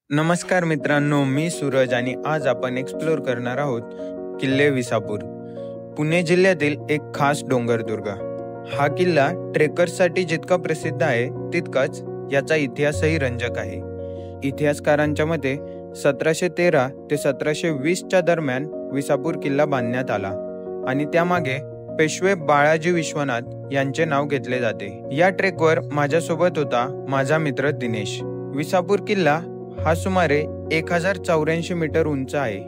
नमस्कार मित्रांनो, मी सूरज आणि आज आपण एक्सप्लोर करणार आहोत किल्ले विसापूर, पुणे जिल्ह्यातील एक खास डोंगरदुर्ग। हा किल्ला ट्रेकर्ससाठी जितका प्रसिद्ध आहे तितकाच याचा इतिहासही रंजक आहे। इतिहासकारांच्या मते 1713 ते 1720च्या दरम्यान विसापूर किल्ला बांधण्यात आला आणि त्यामागे पेशवे बाळाजी विश्वनाथ यांचे नाव घेतले जाते। या ट्रेकवर माझ्यासोबत होता माझा मित्र दिनेश। विसापूर किल्ला हा सुमारे 1084 मीटर उंच आहे।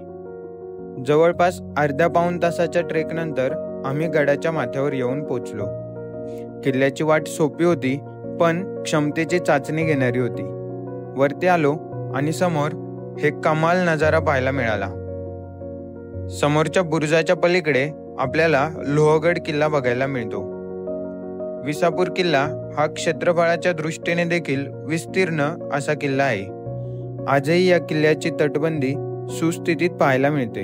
जवळपास अर्ध्या पाऊण तासाच्या ट्रेकनंतर आम्ही गडाच्या माथ्यावर येऊन पोहोचलो। किल्ल्याची वाट सोपी होती, पण क्षमतेची चाचणी घेणारी होती। वरती आलो आणि समोर हे कमाल नजारा पाहायला मिळाला। समोरच्या बुरुजाच्या पलीकडे आपल्याला लोहगड किल्ला बघायला मिळतो। विसापूर किल्ला हा क्षेत्रफळाच्या दृष्टीने देखील विस्तीर्ण असा किल्ला आहे। आजही या किल्ल्याची तटबंदी सुस्थितीत पाहायला मिळते।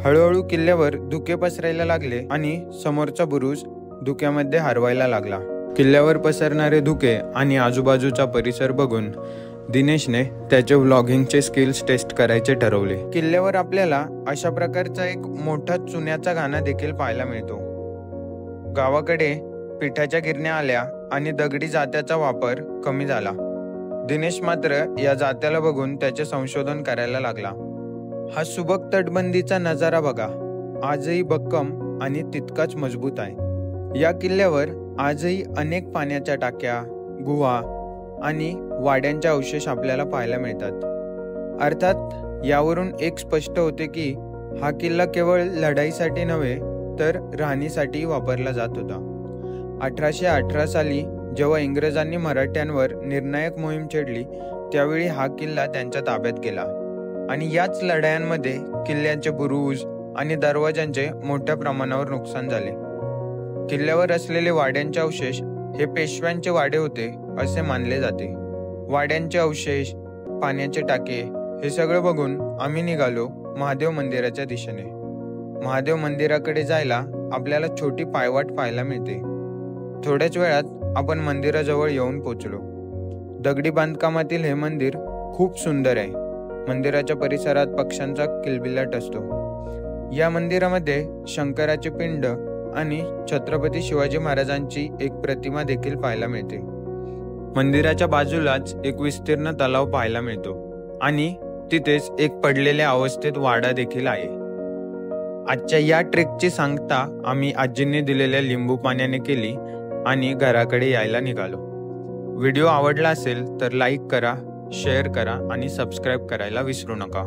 हळूहळू किल्ल्यावर धुके पसरायला लागले आणि समोरचा बुरुज धुक्यामध्ये हरवायला लागला। किल्ल्यावर पसरणारे धुके आणि आजूबाजूचा परिसर बघून दिनेशने त्याचे व्लॉगिंगचे स्किल्स टेस्ट करायचे ठरवले। किल्ल्यावर आपल्याला अशा प्रकारचा एक मोठा चुन्याचा घाणा देखील पाहायला मिळतो। गावाकडे पिठाच्या गिरण्या आल्या आणि दगडी जात्याचा वापर कमी झाला। दिनेश मात्र या जात्याला बघून त्याचे संशोधन करायला लागला। हा सुबक तटबंदीचा नजारा बघा, आजही भक्कम आणि तितकाच मजबूत आहे। या किल्ल्यावर आजही अनेक पाण्याच्या टाक्या, गुहा आणि वाड्यांचे अवशेष आपल्याला पाहायला मिळतात। अर्थात यावरून एक स्पष्ट होते की हा किल्ला केवळ लढाईसाठी नव्हे तर राहणीसाठी वापरला जात होता। 1818 साली जेव्हा इंग्रजांनी मराठ्यांवर निर्णायक मोहीम छेडली त्यावेळी हा किल्ला त्यांच्या ताब्यात गेला आणि याच लढायांमध्ये किल्ल्याचे बुरुज आणि दरवाजांचे मोठ्या प्रमाणावर नुकसान झाले। किल्ल्यावर असलेले वाड्यांचे अवशेष हे पेशव्यांचे वाडे होते असे मानले जाते। वाड्यांचे अवशेष, पाण्याचे टाके हे सगळं बघून आम्ही निघालो महादेव मंदिराच्या दिशेने। महादेव मंदिराकडे जायला आपल्याला छोटी पायवाट पाहायला मिळते। थोड्याच वेळात आपण मंदिराजवळ येऊन पोहोचलो। दगडी बांधकामातील हे मंदिर खूप सुंदर आहे। मंदिराच्या परिसरात पक्ष्यांचा किलबिलाट असतो। या मंदिरामध्ये शंकराचे पिंड आणि छत्रपती शिवाजी महाराजांची एक प्रतिमा देखील पाहायला मिळते। मंदिराच्या बाजूलाच एक विस्तीर्ण तलाव पाहायला मिळतो आणि तिथेच एक पडलेल्या अवस्थेत वाडा देखील आहे। आजच्या या ट्रेकची सांगता आम्ही आजींनी दिलेल्या लिंबू पाण्याने केली आणि घराकडे यायला निघालो। व्हिडिओ आवडला असेल तर लाईक करा, शेअर करा आणि सबस्क्राईब करायला विसरू नका।